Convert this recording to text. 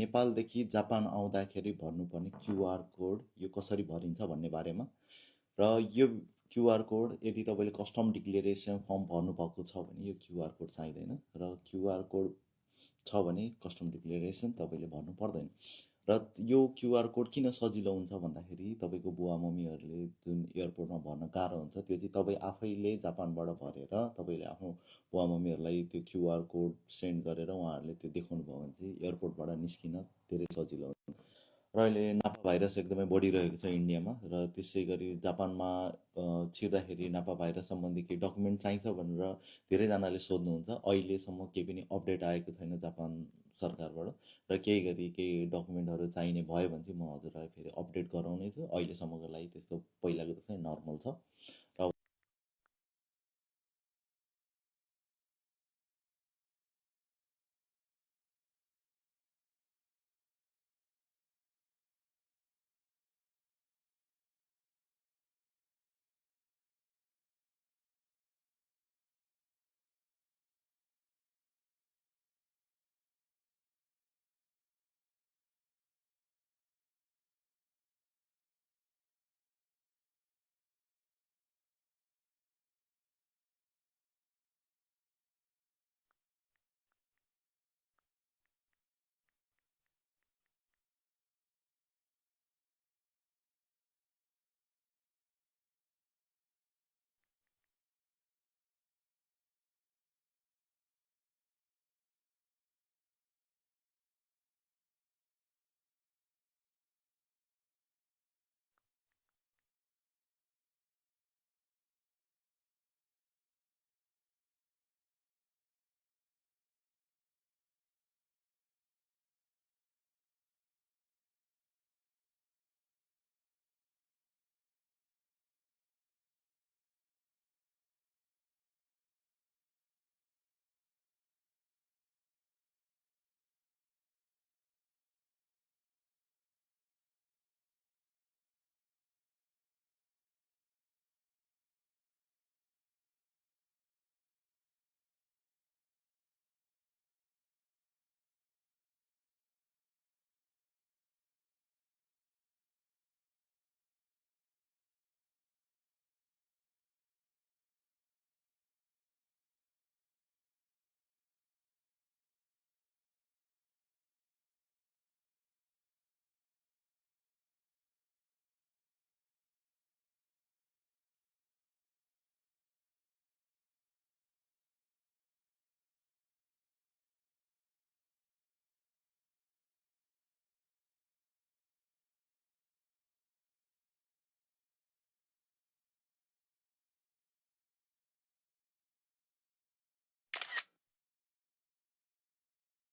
नेपालदेखि Japan आउँदाखेरि भर्नुपर्ने QR code यो कसरी भरिन्छ भन्ने बारेमा र यो क्युआर कोड यदि तपाईँले कस्टम डिक्लेरेसन फर्म भर्नुभएको छ भने यो क्युआर कोड चाहिँदैन र क्युआर कोड छ भने कस्टम डिक्लेरेसन तपाईँले भर्नु पर्दैन र यो क्युआर कोड किन सजिलो हुन्छ भन्दाखेरि तपाईँको बुवा मम्मीहरूले जुन एयरपोर्टमा भर्न गाह्रो हुन्छ त्यो चाहिँ तपाईँ आफैले जापानबाट भरेर तपाईँले आफ्नो बुवा मम्मीहरूलाई त्यो क्युआर कोड सेन्ड गरेर उहाँहरूले त्यो देखाउनु भयो भने चाहिँ एयरपोर्टबाट निस्किन धेरै सजिलो हुन्छ र अहिले नापा भाइरस एकदमै बढिरहेको छ इन्डियामा र त्यसै गरी जापानमा छिर्दाखेरि नापा भाइरस सम्बन्धी केही डकुमेन्ट चाहिन्छ भनेर धेरैजनाले सोध्नुहुन्छ अहिलेसम्म केही पनि अपडेट आएको छैन जापान सरकारबाट र केही गरी केही डकुमेन्टहरू चाहिने भयो भने चाहिँ म हजुरलाई फेरि अपडेट गराउनेछु अहिलेसम्मको लागि त्यस्तो पहिलाको जस्तै नर्मल छ र